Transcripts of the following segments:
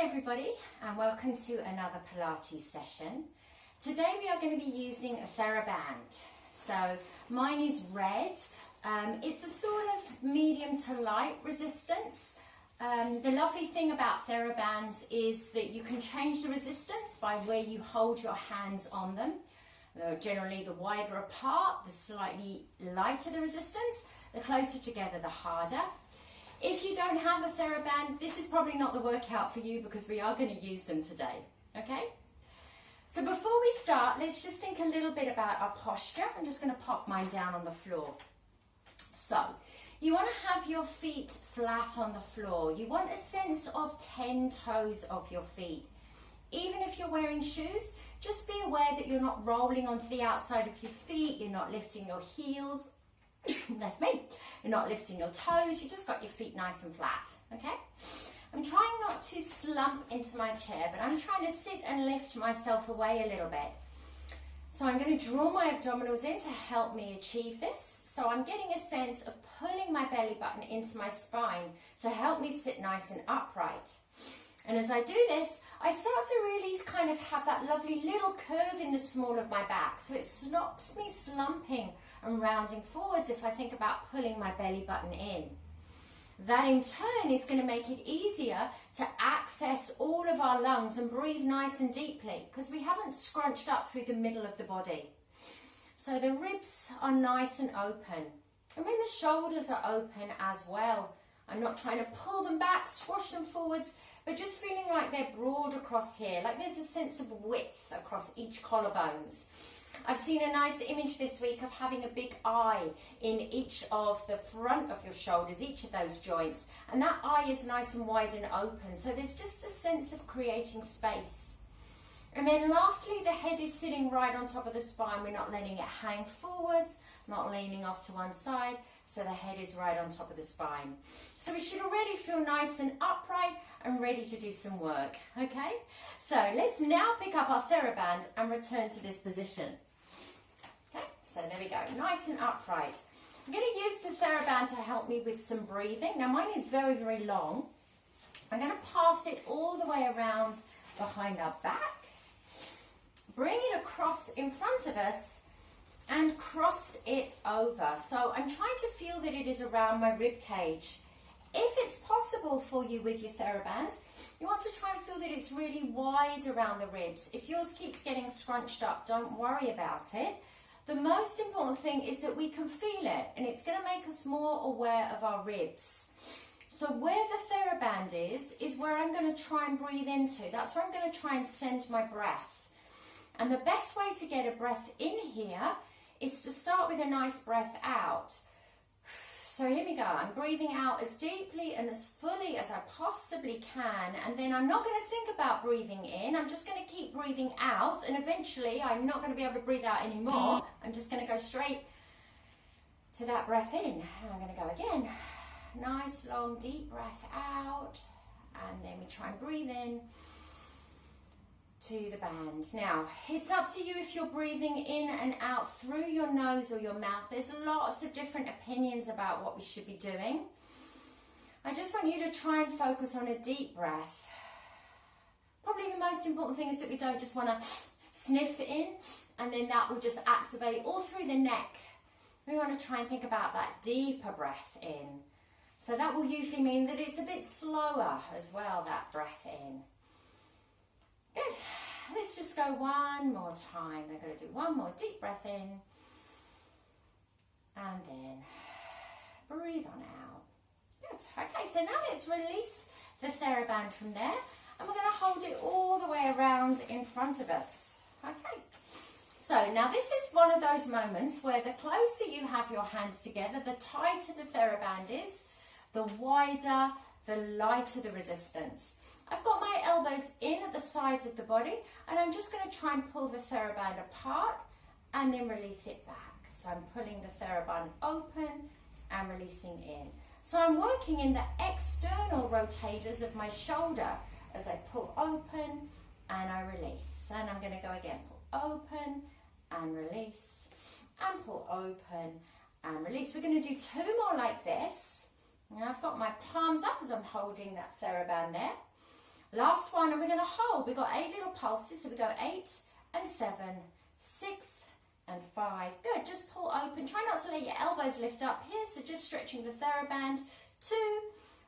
Hi everybody, and welcome to another Pilates session. Today we are going to be using a theraband. So mine is red. It's a sort of medium to light resistance. The lovely thing about therabands is that you can change the resistance by where you hold your hands on them. Generally, the wider apart, the slightly lighter the resistance, the closer together, the harder. If you don't have a theraband, this is probably not the workout for you because we are going to use them today, okay? So before we start, let's just think a little bit about our posture. I'm just going to pop mine down on the floor. So, you want to have your feet flat on the floor. You want a sense of 10 toes of your feet. Even if you're wearing shoes, just be aware that you're not rolling onto the outside of your feet, you're not lifting your heels. That's me. You're not lifting your toes, you just got your feet nice and flat, okay? I'm trying not to slump into my chair, but I'm trying to sit and lift myself away a little bit. So I'm going to draw my abdominals in to help me achieve this. So I'm getting a sense of pulling my belly button into my spine to help me sit nice and upright. And as I do this, I start to really kind of have that lovely little curve in the small of my back. So it stops me slumping and rounding forwards if I think about pulling my belly button in. That in turn is going to make it easier to access all of our lungs and breathe nice and deeply because we haven't scrunched up through the middle of the body. So the ribs are nice and open. And then the shoulders are open as well. I'm not trying to pull them back, squash them forwards, but just feeling like they're broad across here, like there's a sense of width across each collarbones. I've seen a nice image this week of having a big eye in each of the front of your shoulders, each of those joints, and that eye is nice and wide and open, so there's just a sense of creating space. And then lastly, the head is sitting right on top of the spine. We're not letting it hang forwards, not leaning off to one side, so the head is right on top of the spine. So we should already feel nice and upright and ready to do some work, okay? So let's now pick up our theraband and return to this position. Okay, so there we go, nice and upright. I'm going to use the theraband to help me with some breathing. Now mine is very, very long. I'm going to pass it all the way around behind our back, bring it across in front of us, and cross it over. So I'm trying to feel that it is around my rib cage. If it's possible for you with your theraband, you want to try and feel that it's really wide around the ribs. If yours keeps getting scrunched up, don't worry about it. The most important thing is that we can feel it, and it's going to make us more aware of our ribs. So where the theraband is where I'm going to try and breathe into. That's where I'm going to try and send my breath. And the best way to get a breath in here is to start with a nice breath out. So here we go. I'm breathing out as deeply and as fully as I possibly can, and then I'm not going to think about breathing in. I'm just going to keep breathing out, and eventually I'm not going to be able to breathe out anymore. I'm just going to go straight to that breath in. And I'm going to go again. Nice, long, deep breath out, and then we try and breathe in to the band. Now, it's up to you if you're breathing in and out through your nose or your mouth. There's lots of different opinions about what we should be doing. I just want you to try and focus on a deep breath. Probably the most important thing is that we don't just want to sniff in and then that will just activate all through the neck. We want to try and think about that deeper breath in. So that will usually mean that it's a bit slower as well, that breath in. Good. Let's just go one more time. We're going to do one more deep breath in. And then breathe on out. Good. Okay, so now let's release the theraband from there. And we're going to hold it all the way around in front of us. Okay. So now this is one of those moments where the closer you have your hands together, the tighter the theraband is, the wider, the lighter the resistance. I've got my elbows in at the sides of the body, and I'm just going to try and pull the theraband apart and then release it back. So I'm pulling the theraband open and releasing in. So I'm working in the external rotators of my shoulder as I pull open and I release. And I'm going to go again, pull open and release, and pull open and release. We're going to do two more like this. Now I've got my palms up as I'm holding that theraband there. Last one, and we're going to hold. We've got 8 little pulses, so we go 8 and 7, 6 and 5. Good, just pull open. Try not to let your elbows lift up here, so just stretching the theraband. 2,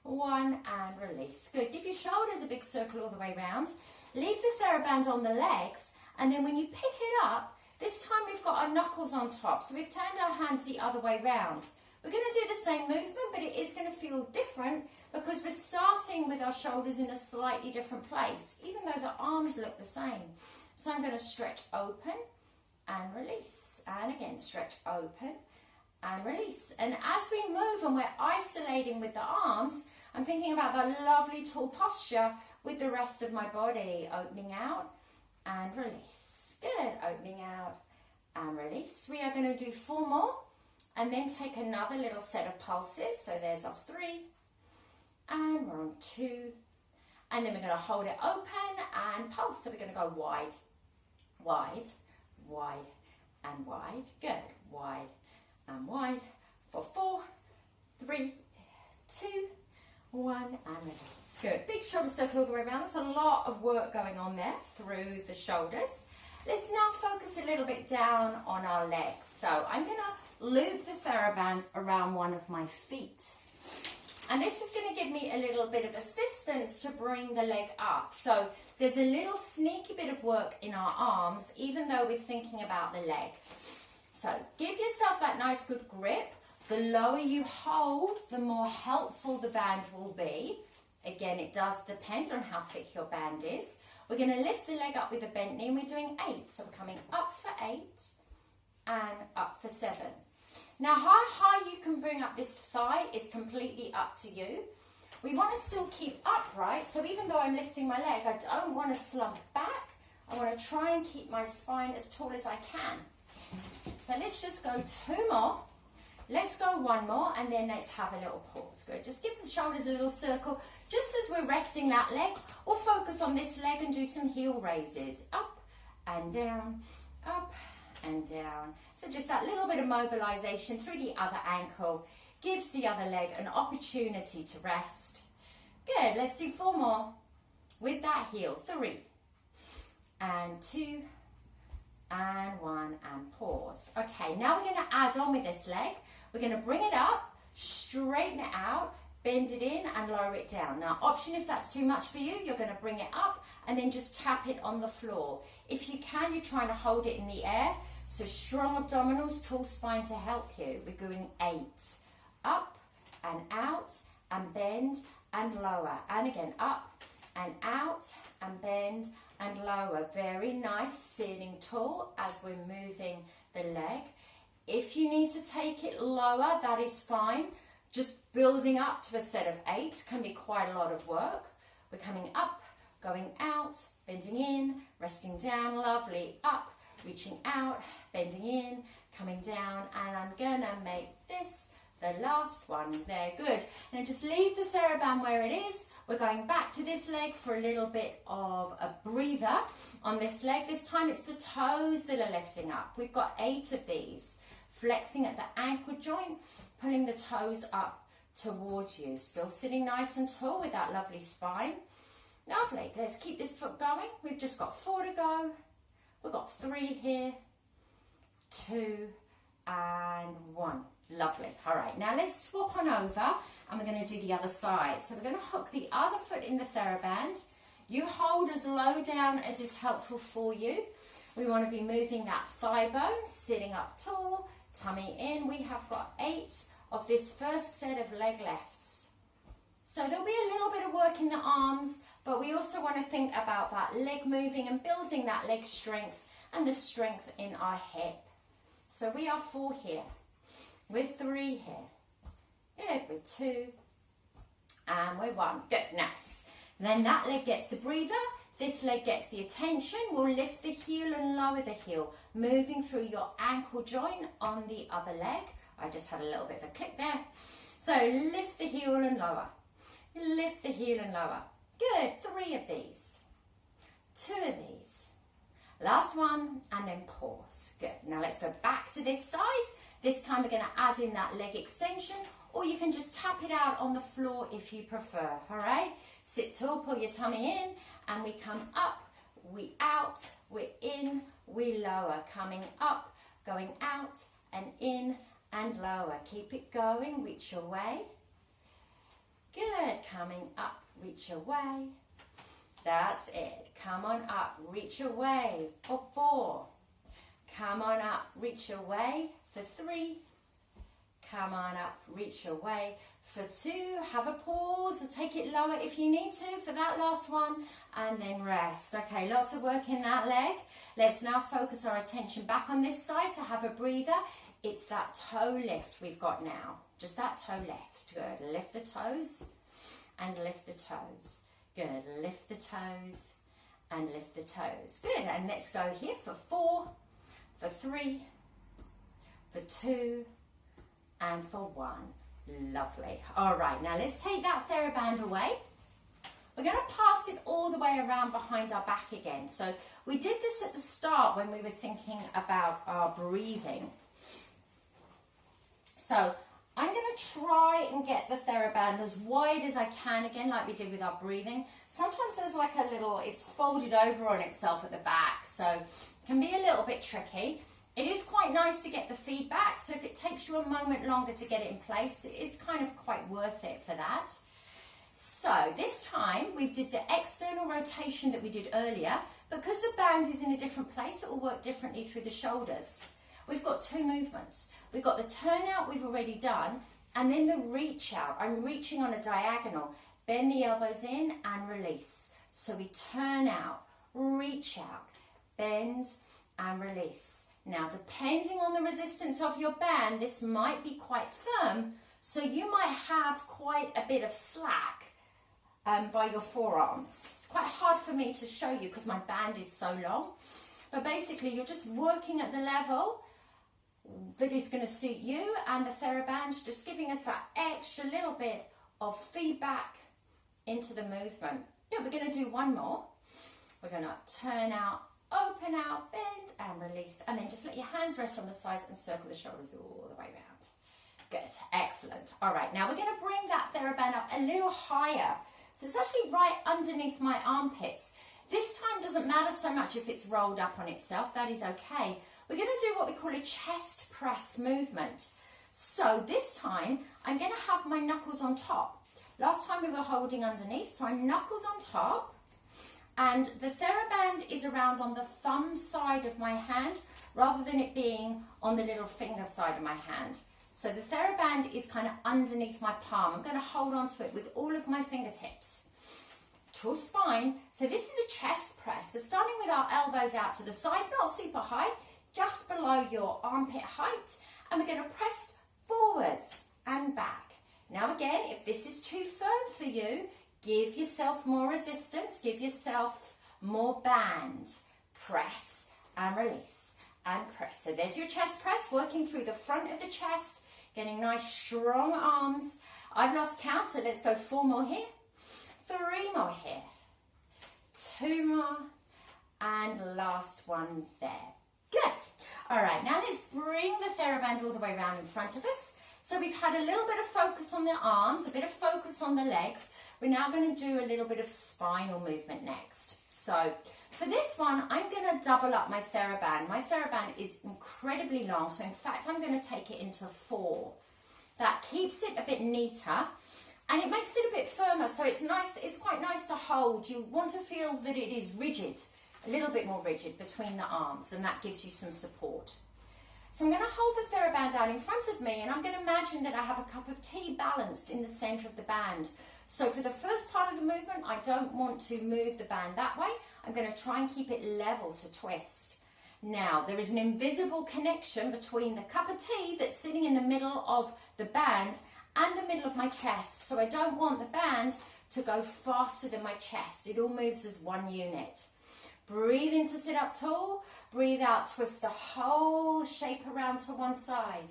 1 and release. Good, give your shoulders a big circle all the way around. Leave the theraband on the legs, and then when you pick it up, this time we've got our knuckles on top, so we've turned our hands the other way round. We're going to do the same movement, but it is going to feel different because we're starting with our shoulders in a slightly different place, even though the arms look the same. So I'm going to stretch open and release, and again stretch open and release. And as we move and we're isolating with the arms, I'm thinking about that lovely tall posture with the rest of my body. Opening out and release. Good, opening out and release. We are going to do 4 more and then take another little set of pulses. So there's us 3 and we're on 2, and then we're going to hold it open and pulse. So we're going to go wide, wide, wide and wide. Good, wide and wide for 4, 3, 2, 1 and release. Good, big shoulder circle all the way around. There's a lot of work going on there through the shoulders. Let's now focus a little bit down on our legs. So I'm going to loop the theraband around one of my feet. And this is going to give me a little bit of assistance to bring the leg up. So there's a little sneaky bit of work in our arms, even though we're thinking about the leg. So give yourself that nice good grip. The lower you hold, the more helpful the band will be. Again, it does depend on how thick your band is. We're going to lift the leg up with a bent knee, and we're doing 8. So we're coming up for 8 and up for 7. Now, how high you can bring up this thigh is completely up to you. We want to still keep upright, so even though I'm lifting my leg, I don't want to slump back. I want to try and keep my spine as tall as I can. So let's just go 2 more. Let's go 1 more, and then let's have a little pause. Good. Just give the shoulders a little circle. Just as we're resting that leg, we'll focus on this leg and do some heel raises. Up and down, up and down. So just that little bit of mobilization through the other ankle gives the other leg an opportunity to rest. Good, let's do 4 more with that heel. 3 and 2 and 1 and pause. Okay, now we're going to add on with this leg. We're going to bring it up, straighten it out, bend it in and lower it down. Now, option if that's too much for you, you're going to bring it up and then just tap it on the floor. If you can, you're trying to hold it in the air. So strong abdominals, tall spine to help you. We're going 8. Up and out and bend and lower. And again, up and out and bend and lower. Very nice, sitting tall as we're moving the leg. If you need to take it lower, that is fine. Just building up to a set of 8 can be quite a lot of work. We're coming up, going out, bending in, resting down, lovely, up, reaching out, bending in, coming down, and I'm gonna make this the last one there. Good. And just leave the theraband where it is. We're going back to this leg for a little bit of a breather on this leg. This time it's the toes that are lifting up. We've got 8 of these. Flexing at the ankle joint, pulling the toes up towards you. Still sitting nice and tall with that lovely spine. Lovely. Let's keep this foot going. We've just got 4 to go. We've got 3 here, 2 and 1. Lovely. All right, now let's swap on over and we're going to do the other side. So we're going to hook the other foot in the theraband. You hold as low down as is helpful for you. We want to be moving that thigh bone, sitting up tall, tummy in. We have got 8 of this first set of leg lifts. So there'll be a little bit of work in the arms, but we also want to think about that leg moving and building that leg strength and the strength in our hip. So we are 4 here, with 3 here, good, with 2, and with 1. Good, nice. And then that leg gets the breather, this leg gets the attention. We'll lift the heel and lower the heel, moving through your ankle joint on the other leg. I just had a little bit of a click there. So lift the heel and lower, lift the heel and lower. Good, 3 of these, 2 of these. Last one, and then pause. Good. Now let's go back to this side. This time we're going to add in that leg extension or you can just tap it out on the floor if you prefer, all right? Sit tall, pull your tummy in, and we come up, we out, we're in, we lower, coming up, going out, and in, and lower. Keep it going, reach your way. Good, coming up, reach your way. That's it. Come on up, reach your way for 4. Come on up, reach your way for 3. Come on up, reach your way for 2. Have a pause or take it lower if you need to for that last one, and then rest. Okay, lots of work in that leg. Let's now focus our attention back on this side to have a breather. It's that toe lift we've got now. Just that toe lift. Good. Lift the toes and lift the toes. Good. Lift the toes and lift the toes. Good. And let's go here for 4, for 3, for 2, and for 1. Lovely. All right, now let's take that theraband away. We're going to pass it all the way around behind our back again. So we did this at the start when we were thinking about our breathing. So I'm going to try and get the theraband as wide as I can again, like we did with our breathing. Sometimes there's like a little, it's folded over on itself at the back, so it can be a little bit tricky. It is quite nice to get the feedback, so if it takes you a moment longer to get it in place, it is kind of quite worth it for that. So this time we did the external rotation that we did earlier. Because the band is in a different place, it will work differently through the shoulders. We've got 2 movements. We've got the turn out we've already done, and then the reach out. I'm reaching on a diagonal. Bend the elbows in and release. So we turn out, reach out, bend and release. Now, depending on the resistance of your band, this might be quite firm, so you might have quite a bit of slack by your forearms. It's quite hard for me to show you because my band is so long, but basically you're just working at the level that is going to suit you, and the theraband's just giving us that extra little bit of feedback into the movement. Yeah, we're going to do one more. We're going to turn out, open out, bend and release, and then just let your hands rest on the sides and circle the shoulders all the way around. Good, excellent. All right, now we're going to bring that theraband up a little higher. So it's actually right underneath my armpits. This time doesn't matter so much if it's rolled up on itself, that is okay. We're going to do what we call a chest press movement. So this time I'm going to have my knuckles on top. Last time we were holding underneath, so I'm knuckles on top. And the theraband is around on the thumb side of my hand rather than it being on the little finger side of my hand. So the theraband is kind of underneath my palm. I'm going to hold on to it with all of my fingertips. Tall spine. So this is a chest press. We're starting with our elbows out to the side, not super high, just below your armpit height. And we're going to press forwards and back. Now again, if this is too firm for you, give yourself more resistance, give yourself more band. Press and release and press. So there's your chest press, working through the front of the chest, getting nice strong arms. I've lost count, so let's go 4 more here, 3 more here, 2 more, and last one there. Good. All right, now let's bring the theraband all the way around in front of us. So we've had a little bit of focus on the arms, a bit of focus on the legs. We're now going to do a little bit of spinal movement next. So for this one, I'm going to double up my theraband. My theraband is incredibly long, so in fact, I'm going to take it into 4. That keeps it a bit neater, and it makes it a bit firmer, so it's nice. It's quite nice to hold. You want to feel that it is rigid, a little bit more rigid between the arms, and that gives you some support. So I'm going to hold the theraband out in front of me, and I'm going to imagine that I have a cup of tea balanced in the center of the band. So for the first part of the movement, I don't want to move the band that way. I'm going to try and keep it level to twist. Now, there is an invisible connection between the cup of tea that's sitting in the middle of the band and the middle of my chest. So I don't want the band to go faster than my chest. It all moves as one unit. Breathe in to sit up tall. Breathe out, twist the whole shape around to one side.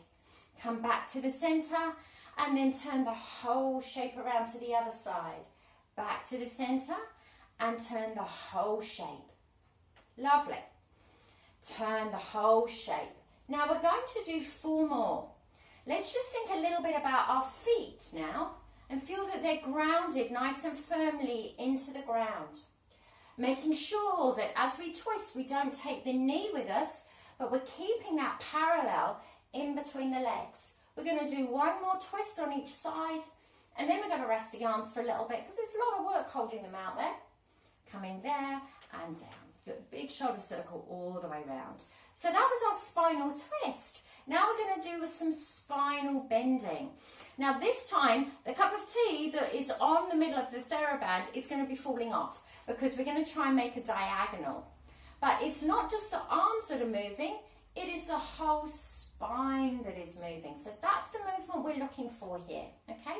Come back to the center and then turn the whole shape around to the other side. Back to the center and turn the whole shape. Lovely. Turn the whole shape. Now we're going to do 4 more. Let's just think a little bit about our feet now and feel that they're grounded nice and firmly into the ground. Making sure that as we twist, we don't take the knee with us, but we're keeping that parallel in between the legs. We're going to do one more twist on each side, and then we're going to rest the arms for a little bit because there's a lot of work holding them out there. Coming there and down. Good, big shoulder circle all the way round. So that was our spinal twist. Now we're going to do some spinal bending. Now this time, the cup of tea that is on the middle of the theraband is going to be falling off because we're going to try and make a diagonal. But it's not just the arms that are moving, it is the whole spine that is moving. So that's the movement we're looking for here, okay?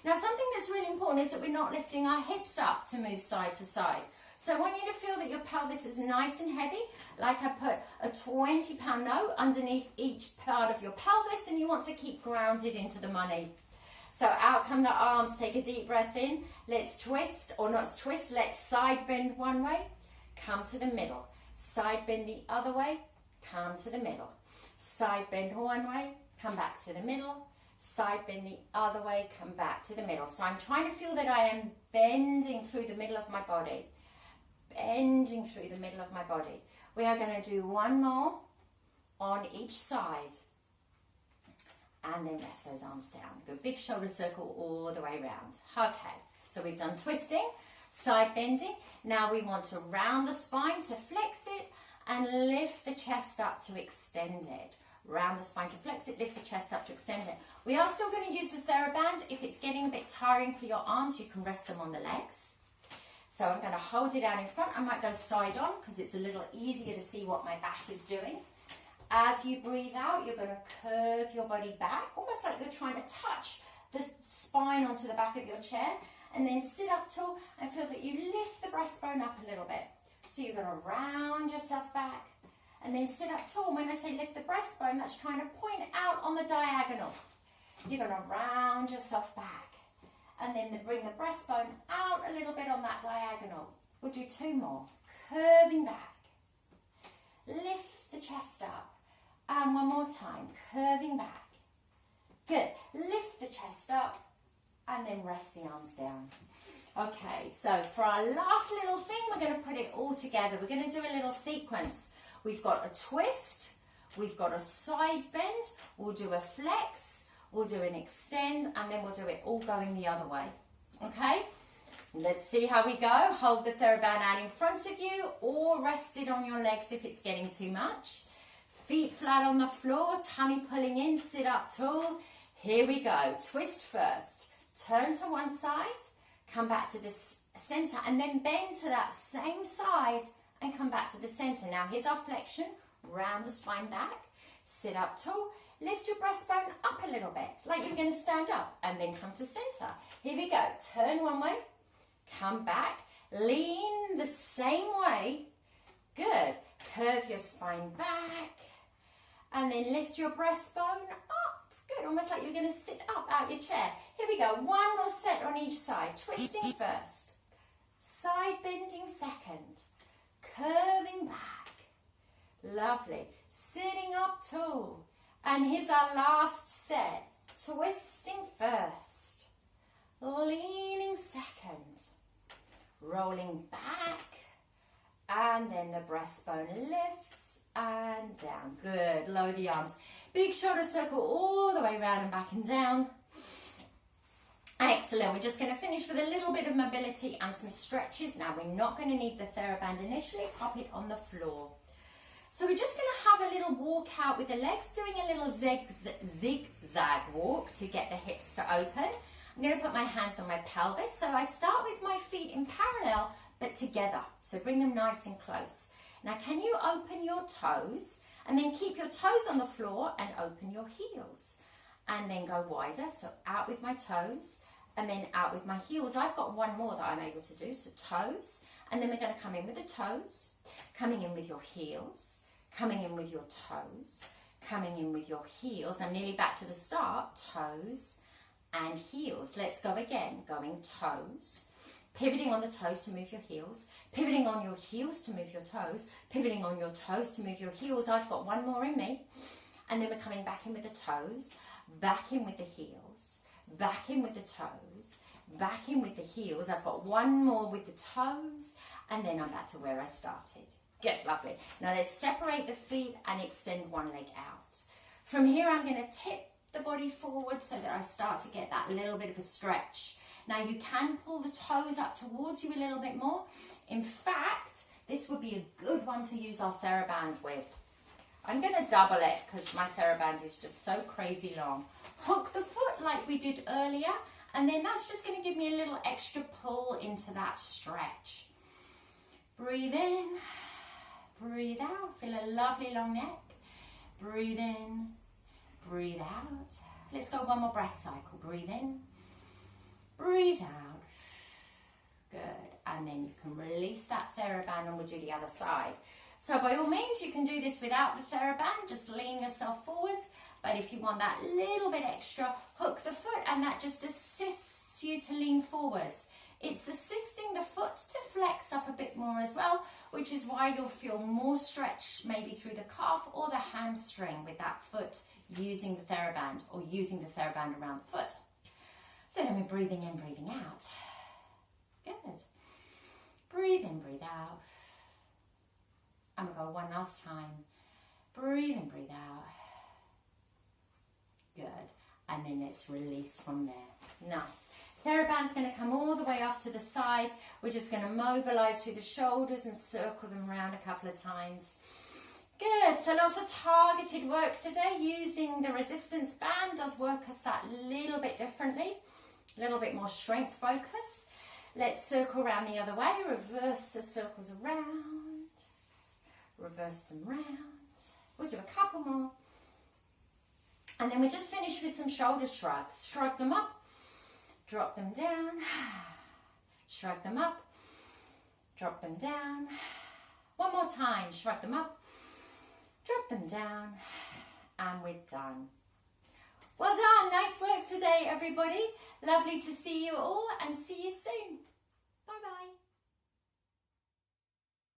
Now something that's really important is that we're not lifting our hips up to move side to side. So I want you to feel that your pelvis is nice and heavy, like I put a 20-pound note underneath each part of your pelvis, and you want to keep grounded into the money. So out come the arms, take a deep breath in. Let's twist, or not twist, let's side bend one way, come to the middle. Side bend the other way, come to the middle. Side bend one way, come back to the middle. Side bend the other way, come back to the middle. So I'm trying to feel that I am bending through the middle of my body. Bending through the middle of my body. We are going to do one more on each side. And then rest those arms down. Good big shoulder circle all the way around. Okay, so we've done twisting, side bending. Now we want to round the spine to flex it and lift the chest up to extend it. Round the spine to flex it, lift the chest up to extend it. We are still going to use the theraband. If it's getting a bit tiring for your arms, you can rest them on the legs. So I'm going to hold it out in front. I might go side on because it's a little easier to see what my back is doing. As you breathe out, you're going to curve your body back, almost like you're trying to touch the spine onto the back of your chair, and then sit up tall and feel that you lift the breastbone up a little bit. So you're going to round yourself back and then sit up tall. When I say lift the breastbone, that's trying to point out on the diagonal. You're going to round yourself back. And then bring the breastbone out a little bit on that diagonal. We'll do two more. Curving back. Lift the chest up. And one more time. Curving back. Good. Lift the chest up. And then rest the arms down. Okay, so for our last little thing, we're going to put it all together. We're going to do a little sequence. We've got a twist. We've got a side bend. We'll do a flex. We'll do an extend, and then we'll do it all going the other way. Okay? Let's see how we go. Hold the theraband out in front of you, or rest it on your legs if it's getting too much. Feet flat on the floor, tummy pulling in, sit up tall. Here we go. Twist first. Turn to one side, come back to the center, and then bend to that same side and come back to the center. Now here's our flexion. Round the spine back. Sit up tall. Lift your breastbone up a little bit, like you're going to stand up, and then come to center. Here we go. Turn one way, come back, lean the same way. Good. Curve your spine back, and then lift your breastbone up. Good. Almost like you're going to sit up out your chair. Here we go. One more set on each side. Twisting first. Side bending second. Curving back. Lovely. Sitting up tall. And here's our last set. Twisting first. Leaning second. Rolling back. And then the breastbone lifts and down. Good. Lower the arms. Big shoulder circle all the way around and back and down. Excellent. We're just going to finish with a little bit of mobility and some stretches. Now, we're not going to need the theraband initially. Pop it on the floor. So we're just going to have a little walk out with the legs, doing a little zigzag walk to get the hips to open. I'm going to put my hands on my pelvis. So I start with my feet in parallel, but together. So bring them nice and close. Now, can you open your toes? And then keep your toes on the floor and open your heels. And then go wider. So out with my toes and then out with my heels. I've got one more that I'm able to do. So toes. And then we're going to come in with the toes. Coming in with your heels. Coming in with your toes, coming in with your heels. I'm nearly back to the start. Toes and heels. Let's go again. Going toes, pivoting on the toes to move your heels, pivoting on your heels to move your toes, pivoting on your toes to move your heels. I've got one more in me. And then we're coming back in with the toes. back in with the heels, back in with the toes, back in with the heels. I've got one more with the toes, and then I'm back to where I started. Good, lovely. Now let's separate the feet and extend one leg out. From here, I'm going to tip the body forward so that I start to get that little bit of a stretch. Now you can pull the toes up towards you a little bit more. In fact, this would be a good one to use our theraband with. I'm going to double it because my theraband is just so crazy long. Hook the foot like we did earlier, and then that's just going to give me a little extra pull into that stretch. Breathe in, breathe out. Feel a lovely long neck. Breathe in, breathe out. Let's go one more breath cycle. Breathe in, breathe out. Good. And then you can release that theraband and we'll do the other side. So by all means, you can do this without the theraband, just lean yourself forwards. But if you want that little bit extra, hook the foot and that just assists you to lean forwards. It's assisting the foot to flex up a bit more as well, which is why you'll feel more stretch maybe through the calf or the hamstring with that foot using the theraband or using the theraband around the foot. So then we're breathing in, breathing out. Good. Breathe in, breathe out. And we'll go one last time. Breathe in, breathe out. Good. And then let's release from there. Nice. Theraband's going to come all the way off to the side. We're just going to mobilize through the shoulders and circle them around a couple of times. Good. So lots of targeted work today. Using the resistance band does work us that little bit differently. A little bit more strength focus. Let's circle around the other way. Reverse the circles around. Reverse them round. We'll do a couple more. And then we just finish with some shoulder shrugs. Shrug them up. Drop them down. Shrug them up. Drop them down. One more time. Shrug them up. Drop them down. And we're done. Well done. Nice work today, everybody. Lovely to see you all and see you soon. Bye-bye.